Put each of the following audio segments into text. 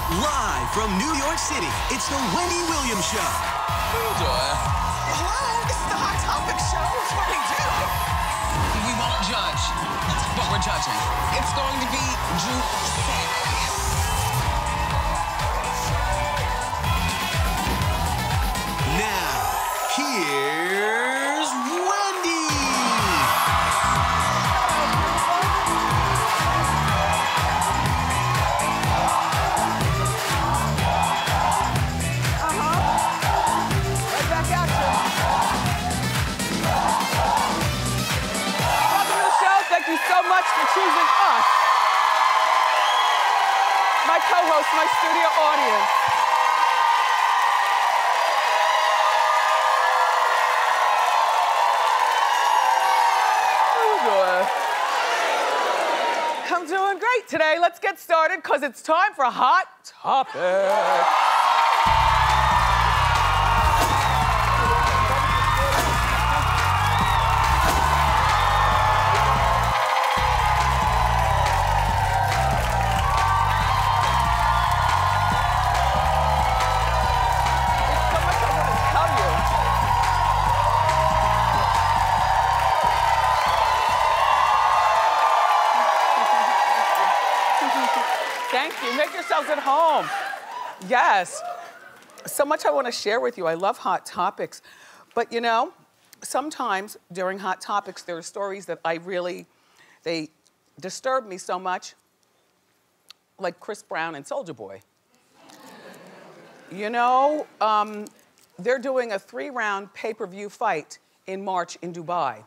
Live from New York City, it's the Wendy Williams Show. Hello, this is the Hot Topic Show. It's what we do. We won't judge, but we're judging. It's going to be juicy. Now, here's Wendy. Right back at you. Welcome to the show. Thank you so much for choosing us. My co-host, my studio audience. I'm doing great today. Let's get started because it's time for Hot Topic. Thank you. Make yourselves at home. Yes. So much I want to share with you. I love Hot Topics. But you know, sometimes during Hot Topics, there are stories that they disturb me so much, like Chris Brown and Soulja Boy. You know, they're doing a 3-round pay-per-view fight in March in Dubai.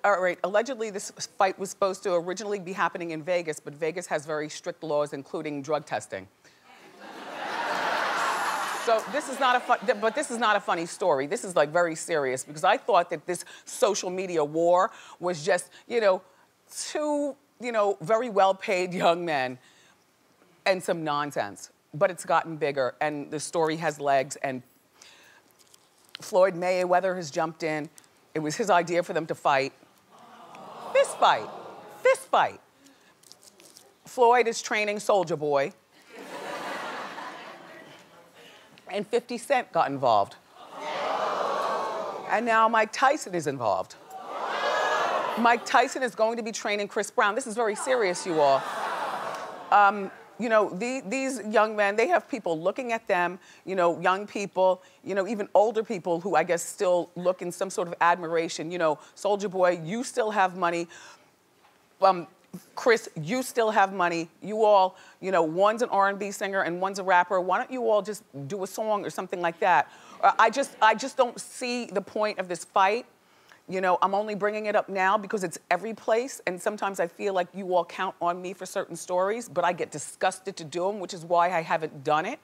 All right, allegedly this fight was supposed to originally be happening in Vegas, but Vegas has very strict laws, including drug testing. So this is not a funny story. This is like very serious because I thought that this social media war was just, you know, two, you know, very well-paid young men and some nonsense. But it's gotten bigger and the story has legs and Floyd Mayweather has jumped in. It was his idea for them to fight. Fist fight. Fist fight. Floyd is training Soulja Boy. And 50 Cent got involved. And now Mike Tyson is involved. Mike Tyson is going to be training Chris Brown. This is very serious, you all. You know, these young men, they have people looking at them, you know, young people, you know, even older people who I guess still look in some sort of admiration. You know, Soulja Boy, you still have money. Chris, you still have money. You all, you know, one's an R&B singer and one's a rapper. Why don't you all just do a song or something like that? I just don't see the point of this fight. You know, I'm only bringing it up now because it's every place, and sometimes I feel like you all count on me for certain stories, but I get disgusted to do them, which is why I haven't done it.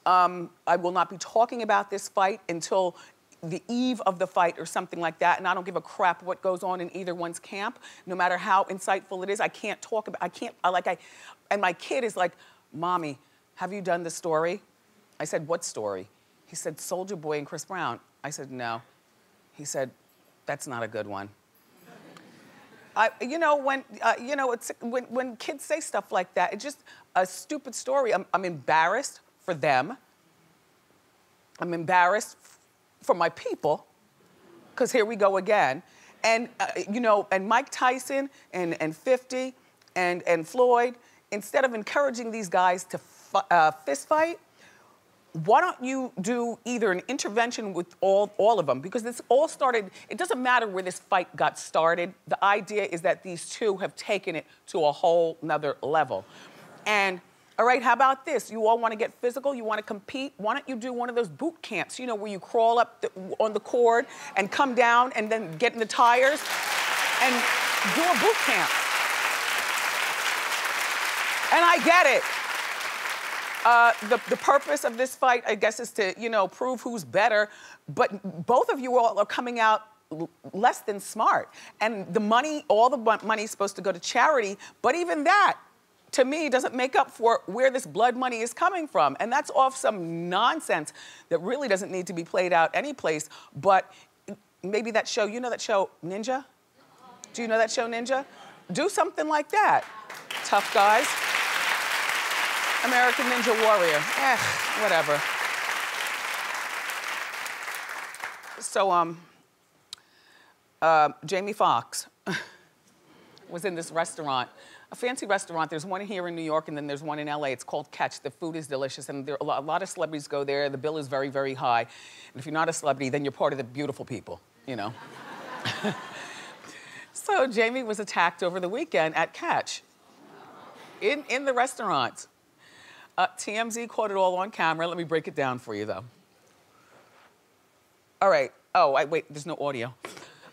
I will not be talking about this fight until the eve of the fight or something like that, and I don't give a crap what goes on in either one's camp, no matter how insightful it is. I can't talk about, and my kid is like, Mommy, have you done the story? I said, what story? He said, Soulja Boy and Chris Brown. I said, no. He said, that's not a good one. You know, when kids say stuff like that, it's just a stupid story. I'm embarrassed for them. I'm embarrassed for my people, because here we go again. And, you know, and Mike Tyson and 50 and Floyd, instead of encouraging these guys to fist fight, why don't you do either an intervention with all of them? Because this all started, it doesn't matter where this fight got started. The idea is that these two have taken it to a whole nother level. And, all right, how about this? You all want to get physical, you want to compete? Why don't you do one of those boot camps, you know, where you crawl up on the cord and come down and then get in the tires and do a boot camp. And I get it. The purpose of this fight, I guess, is to, you know, prove who's better. But both of you all are coming out less than smart. And the money, all the money is supposed to go to charity. But even that, to me, doesn't make up for where this blood money is coming from. And that's off some nonsense that really doesn't need to be played out anyplace. But maybe that show, you know that show Ninja? Do you know that show Ninja? Do something like that. tough guys. American Ninja Warrior. Whatever. So, Jamie Foxx was in this restaurant, a fancy restaurant. There's one here in New York, and then there's one in LA. It's called Catch. The food is delicious, and a lot of celebrities go there. The bill is very, very high. And if you're not a celebrity, then you're part of the beautiful people, you know? So Jamie was attacked over the weekend at Catch, in the restaurant. TMZ caught it all on camera. Let me break it down for you, though. All right. Oh, wait, there's no audio.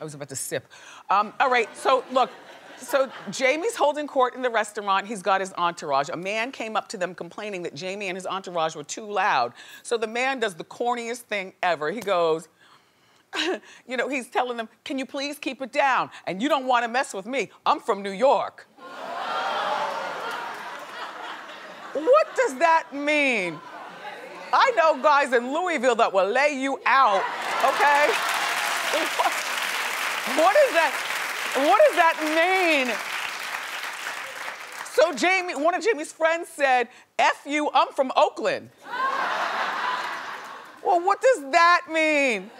I was about to sip. All right, so look. So Jamie's holding court in the restaurant. He's got his entourage. A man came up to them complaining that Jamie and his entourage were too loud. So the man does the corniest thing ever. He goes, you know, he's telling them, can you please keep it down? And you don't want to mess with me. I'm from New York. What does that mean? I know guys in Louisville that will lay you out, okay? What is that? What does that mean? So Jamie, one of Jamie's friends said, F you, I'm from Oakland. Well, what does that mean?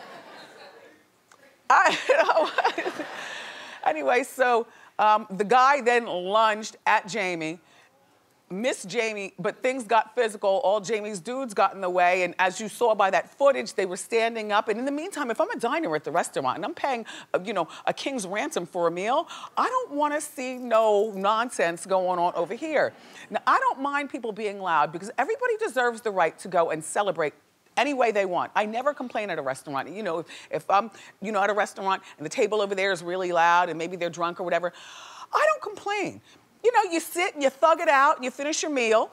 Anyway, so the guy then lunged at Jamie, missed Jamie, but things got physical. All Jamie's dudes got in the way, and as you saw by that footage, they were standing up. And in the meantime, if I'm a diner at the restaurant and I'm paying, you know, a king's ransom for a meal, I don't want to see no nonsense going on over here. Now, I don't mind people being loud because everybody deserves the right to go and celebrate any way they want. I never complain at a restaurant. You know, if I'm, you know, at a restaurant and the table over there is really loud and maybe they're drunk or whatever, I don't complain. You know, you sit and you thug it out and you finish your meal.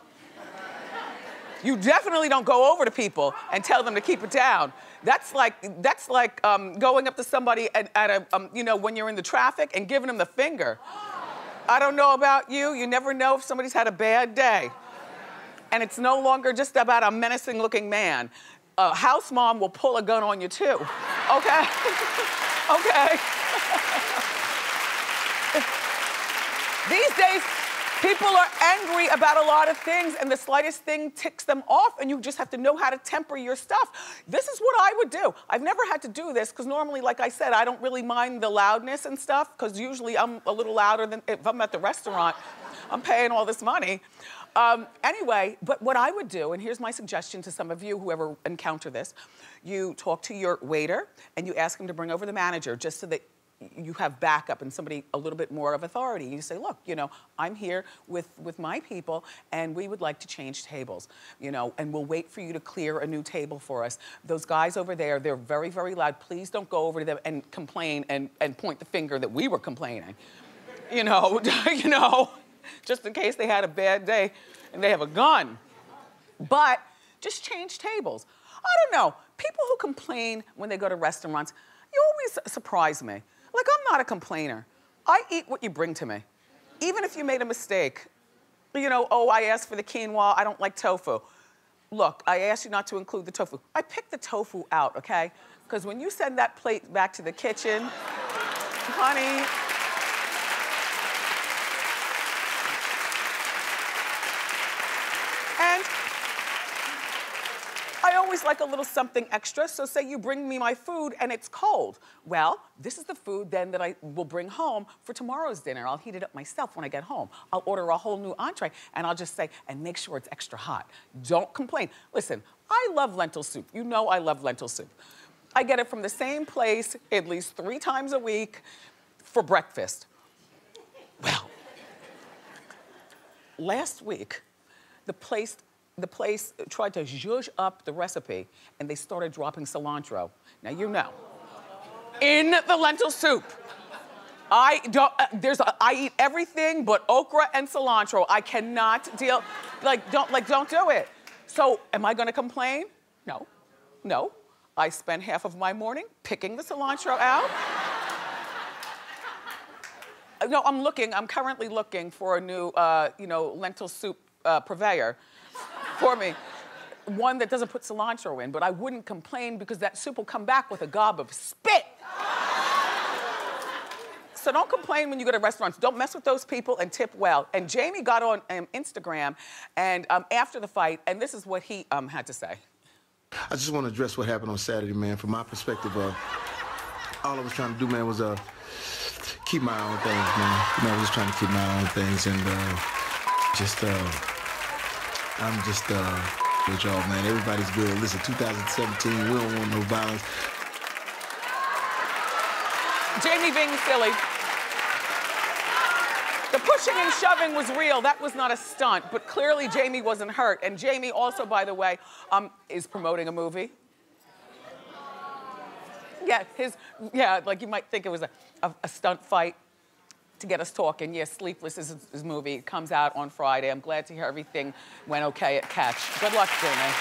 You definitely don't go over to people and tell them to keep it down. That's like going up to somebody at a, you know, when you're in the traffic and giving them the finger. I don't know about you. You never know if somebody's had a bad day. And it's no longer just about a menacing looking man. A house mom will pull a gun on you too, okay? Okay. These days, people are angry about a lot of things and the slightest thing ticks them off and you just have to know how to temper your stuff. This is what I would do. I've never had to do this because normally, like I said, I don't really mind the loudness and stuff because usually I'm a little louder than if I'm at the restaurant. I'm paying all this money. Anyway, but what I would do, and here's my suggestion to some of you who ever encounter this, you talk to your waiter and you ask him to bring over the manager just so that you have backup and somebody a little bit more of authority. You say, look, you know, I'm here with my people and we would like to change tables, you know, and we'll wait for you to clear a new table for us. Those guys over there, they're very, very loud. Please don't go over to them and complain and point the finger that we were complaining. You know, you know, just in case they had a bad day and they have a gun. But just change tables. I don't know, people who complain when they go to restaurants, you always surprise me. Like, I'm not a complainer. I eat what you bring to me. Even if you made a mistake. You know, oh, I asked for the quinoa, I don't like tofu. Look, I asked you not to include the tofu. I picked the tofu out, okay? Because when you send that plate back to the kitchen, honey, and I always like a little something extra, so say you bring me my food and it's cold. Well, this is the food then that I will bring home for tomorrow's dinner. I'll heat it up myself when I get home. I'll order a whole new entree and I'll just say, and make sure it's extra hot. Don't complain. Listen, I love lentil soup. You know I love lentil soup. I get it from the same place at least 3 times a week for breakfast. Well, last week, the place tried to zhuzh up the recipe and they started dropping cilantro. Now you know, in the lentil soup. I eat everything but okra and cilantro. I cannot deal, don't do it. So am I gonna complain? No, no. I spent half of my morning picking the cilantro out. No, I'm currently looking for a new, you know, lentil soup purveyor for me. One that doesn't put cilantro in, but I wouldn't complain because that soup will come back with a gob of spit. So don't complain when you go to restaurants. Don't mess with those people and tip well. And Jamie got on Instagram and after the fight, and this is what he had to say. I just want to address what happened on Saturday, man. From my perspective, all I was trying to do, man, was keep my eye on things, man. You know, I was just trying to keep my eye on things, and I'm just with y'all, man. Everybody's good. Listen, 2017, we don't want no violence. Jamie being silly. The pushing and shoving was real. That was not a stunt, but clearly Jamie wasn't hurt. And Jamie also, by the way, is promoting a movie. Yeah, like you might think it was a stunt fight to get us talking. Yes, Sleepless is his movie. It comes out on Friday. I'm glad to hear everything went okay at Catch. Good luck, Jamie.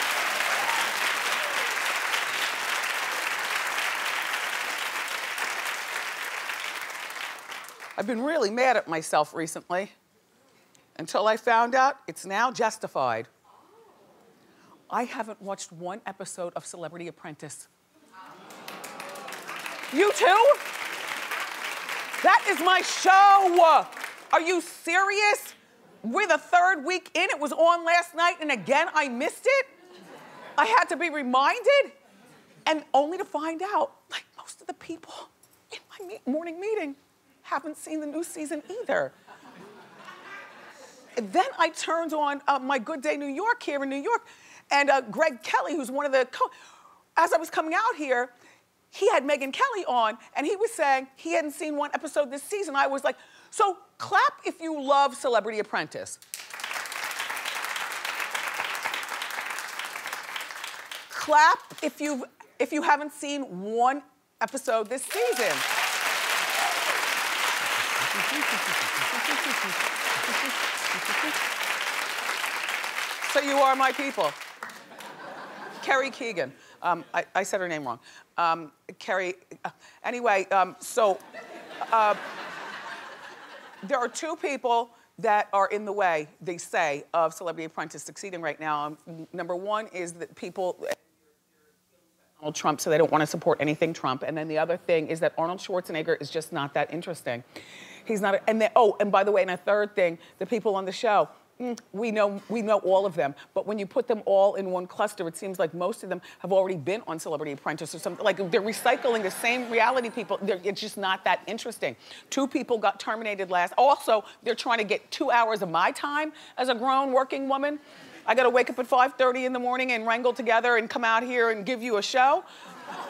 I've been really mad at myself recently until I found out it's now justified. I haven't watched one episode of Celebrity Apprentice. You too? That is my show. Are you serious? We're the third week in. It was on last night, and again, I missed it. I had to be reminded, and only to find out, like most of the people in my morning meeting haven't seen the new season either. And then I turned on my Good Day New York here in New York, and Greg Kelly, who's one of the as I was coming out here, he had Megyn Kelly on, and he was saying he hadn't seen one episode this season. I was like, so clap if you love Celebrity Apprentice. Clap if you haven't seen one episode this season. So you are my people. Kerry Keegan. I said her name wrong. Kerry, anyway, there are two people that are in the way, they say, of Celebrity Apprentice succeeding right now. Number one is that people Donald Trump, so they don't want to support anything Trump. And then the other thing is that Arnold Schwarzenegger is just not that interesting. He's not, and by the way, and a third thing, the people on the show, we know all of them, but when you put them all in one cluster, it seems like most of them have already been on Celebrity Apprentice or something. Like they're recycling the same reality people. It's just not that interesting. Two people got terminated last. Also, they're trying to get 2 hours of my time as a grown working woman. I gotta wake up at 5:30 in the morning and wrangle together and come out here and give you a show.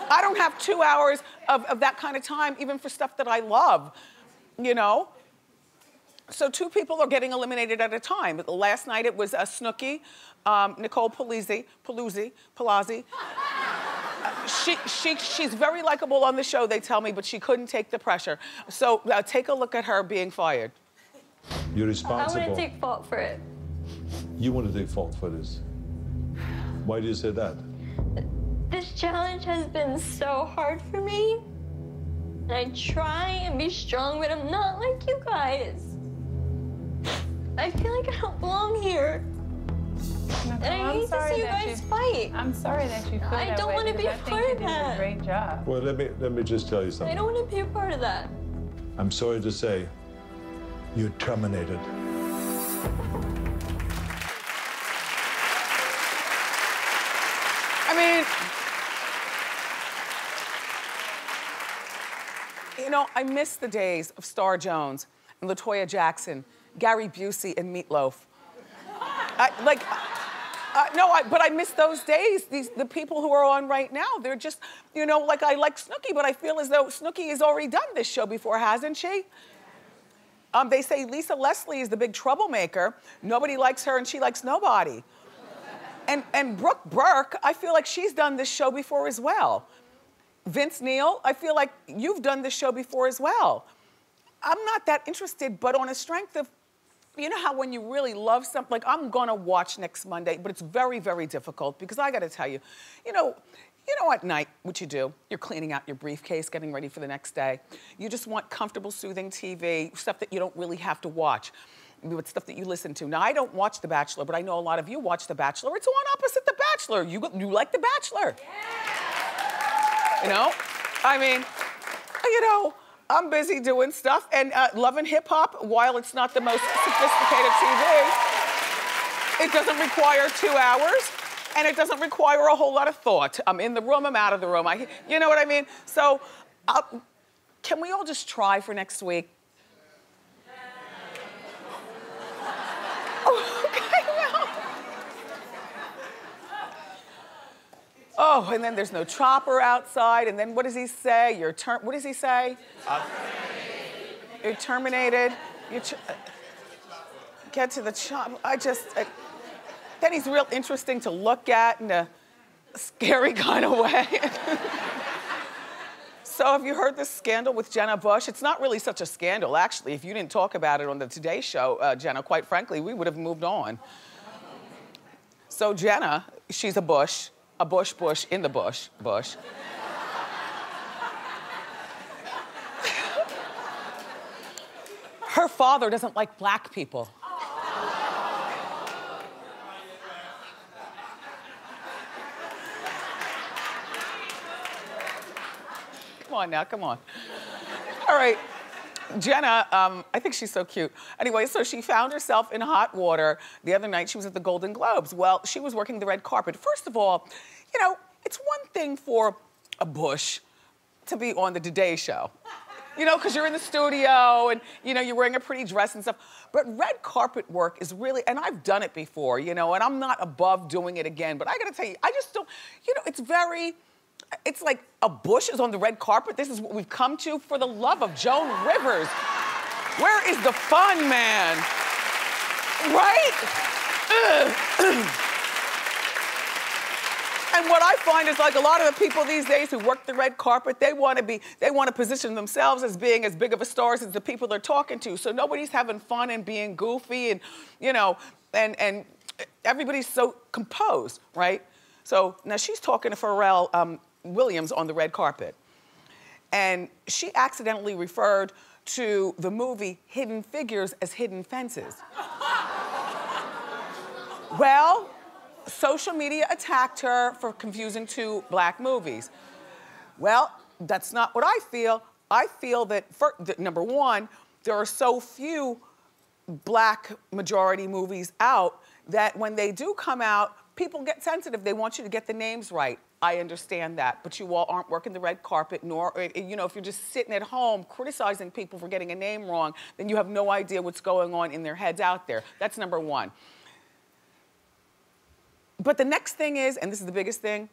I don't have 2 hours of that kind of time, even for stuff that I love, you know? So two people are getting eliminated at a time. Last night it was Snooki, Nicole Palazzi. She's very likable on the show, they tell me, but she couldn't take the pressure. So take a look at her being fired. You're responsible. I want to take fault for it. You want to take fault for this. Why do you say that? This challenge has been so hard for me. And I try and be strong, but I'm not like you guys. I feel like I don't belong here. And I hate to see you guys fight. I'm sorry that you feel that way. I don't want to be a part of that. A great job. Well, let me just tell you something. I don't want to be a part of that. I'm sorry to say, you're terminated. I mean, you know, I miss the days of Star Jones and LaToya Jackson, Gary Busey and Meatloaf. But I miss those days. The people who are on right now, they're just, you know, like I like Snooki, but I feel as though Snooki has already done this show before, hasn't she? They say Lisa Leslie is the big troublemaker. Nobody likes her and she likes nobody. And Brooke Burke, I feel like she's done this show before as well. Vince Neil, I feel like you've done this show before as well. I'm not that interested, but on a strength of, you know how when you really love something, like I'm gonna watch next Monday, but it's very, very difficult because I gotta tell you, you know at night what you do? You're cleaning out your briefcase, getting ready for the next day. You just want comfortable, soothing TV, stuff that you don't really have to watch. With stuff that you listen to. Now, I don't watch The Bachelor, but I know a lot of you watch The Bachelor. It's on opposite The Bachelor. You like The Bachelor. Yeah. You know? I mean, you know, I'm busy doing stuff and loving hip hop. While it's not the most sophisticated TV, it doesn't require 2 hours and it doesn't require a whole lot of thought. I'm in the room, I'm out of the room. You know what I mean? So, can we all just try for next week? Oh, and then there's no chopper outside, and then what does he say? What does he say? You're terminated. Get to the chopper. Then he's real interesting to look at in a scary kind of way. So have you heard this scandal with Jenna Bush? It's not really such a scandal, actually. If you didn't talk about it on the Today Show, Jenna, quite frankly, we would have moved on. So Jenna, she's a bush in the bush. Her father doesn't like black people. Come on now, come on. All right. Jenna, I think she's so cute. Anyway, so she found herself in hot water the other night. She was at the Golden Globes. Well, she was working the red carpet. First of all, you know, it's one thing for a bush to be on the Today Show. You know, because you're in the studio and, you know, you're wearing a pretty dress and stuff. But red carpet work is really, and I've done it before, you know, and I'm not above doing it again. But I gotta tell you, I just don't, you know, it's like a bush is on the red carpet. This is what we've come to. For the love of Joan Rivers. Where is the fun, man? Right? And what I find is like a lot of the people these days who work the red carpet, they want to position themselves as being as big of a stars as the people they're talking to. So nobody's having fun and being goofy and, you know, and everybody's so composed, right? So now she's talking to Pharrell Williams on the red carpet. And she accidentally referred to the movie Hidden Figures as Hidden Fences. Well, social media attacked her for confusing two black movies. Well, that's not what I feel. I feel that, number one, there are so few black majority movies out that when they do come out, people get sensitive. They want you to get the names right. I understand that, but you all aren't working the red carpet, nor, you know, if you're just sitting at home criticizing people for getting a name wrong, then you have no idea what's going on in their heads out there. That's number one. But the next thing is, and this is the biggest thing,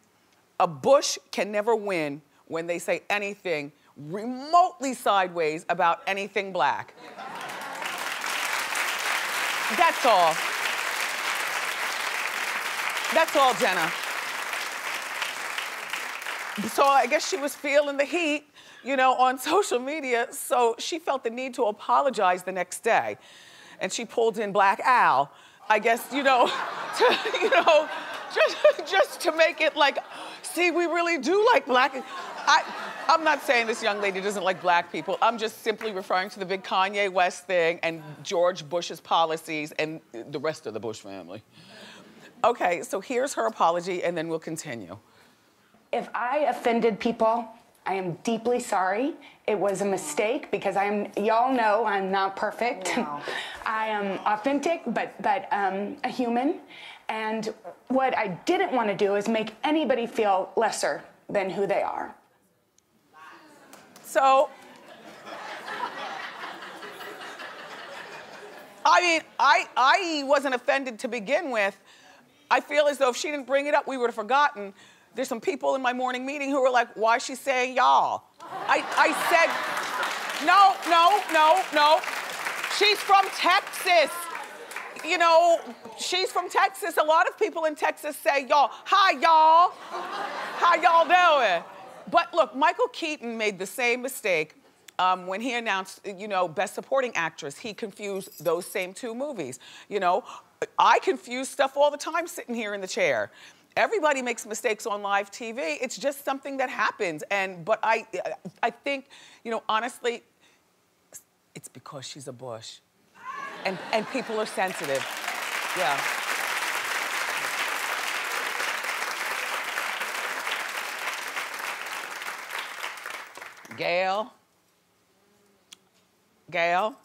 a bush can never win when they say anything remotely sideways about anything black. That's all. That's all, Jenna. So I guess she was feeling the heat, you know, on social media, so she felt the need to apologize the next day. And she pulled in Black Al, I guess, you know, just to make it like, see, we really do like black. I'm not saying this young lady doesn't like black people. I'm just simply referring to the big Kanye West thing and George Bush's policies and the rest of the Bush family. Okay, so here's her apology and then we'll continue. If I offended people, I am deeply sorry. It was a mistake because y'all know I'm not perfect. Wow. I am authentic, but a human. And what I didn't want to do is make anybody feel lesser than who they are. So, I mean, I wasn't offended to begin with. I feel as though if she didn't bring it up, we would have forgotten. There's some people in my morning meeting who were like, why is she saying y'all? I said, no. She's from Texas. You know, she's from Texas. A lot of people in Texas say y'all. Hi, y'all. How y'all doing? But look, Michael Keaton made the same mistake when he announced, you know, Best Supporting Actress. He confused those same two movies. You know, I confuse stuff all the time sitting here in the chair. Everybody makes mistakes on live TV. It's just something that happens. But I think, you know, honestly, it's because she's a Bush. And people are sensitive. Yeah. Gail, Gail,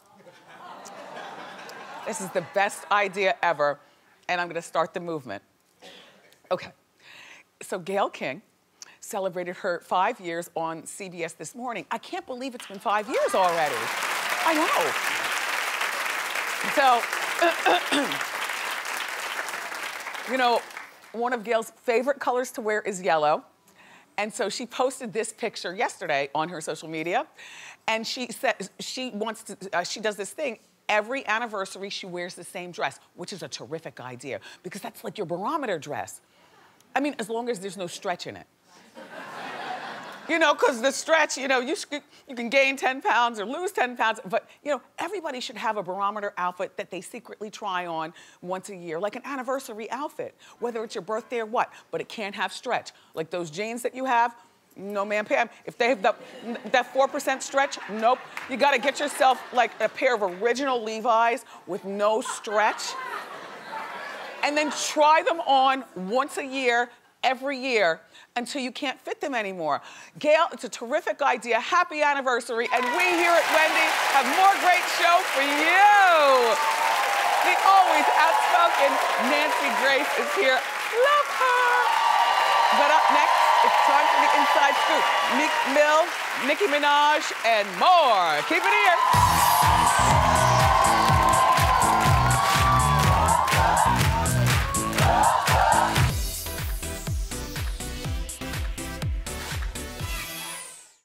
this is the best idea ever, and I'm gonna start the movement. Okay, so Gayle King celebrated her 5 years on CBS this morning. I can't believe it's been 5 years already. I know. So, you know, one of Gail's favorite colors to wear is yellow. And so she posted this picture yesterday on her social media. And she said she does this thing. Every anniversary, she wears the same dress, which is a terrific idea because that's like your barometer dress. I mean, as long as there's no stretch in it. You know, because the stretch, you know, you can gain 10 pounds or lose 10 pounds, but, you know, everybody should have a barometer outfit that they secretly try on once a year, like an anniversary outfit, whether it's your birthday or what, but it can't have stretch. Like those jeans that you have, no, ma'am, Pam. If they have that 4% stretch, nope. You gotta get yourself like a pair of original Levi's with no stretch, and then try them on once a year, every year, until you can't fit them anymore. Gail, it's a terrific idea. Happy anniversary. And we here at Wendy have more great show for you. The always outspoken Nancy Grace is here. Love her. But up next, it's time for the Inside Scoop. Meek Mill, Nicki Minaj, and more. Keep it here.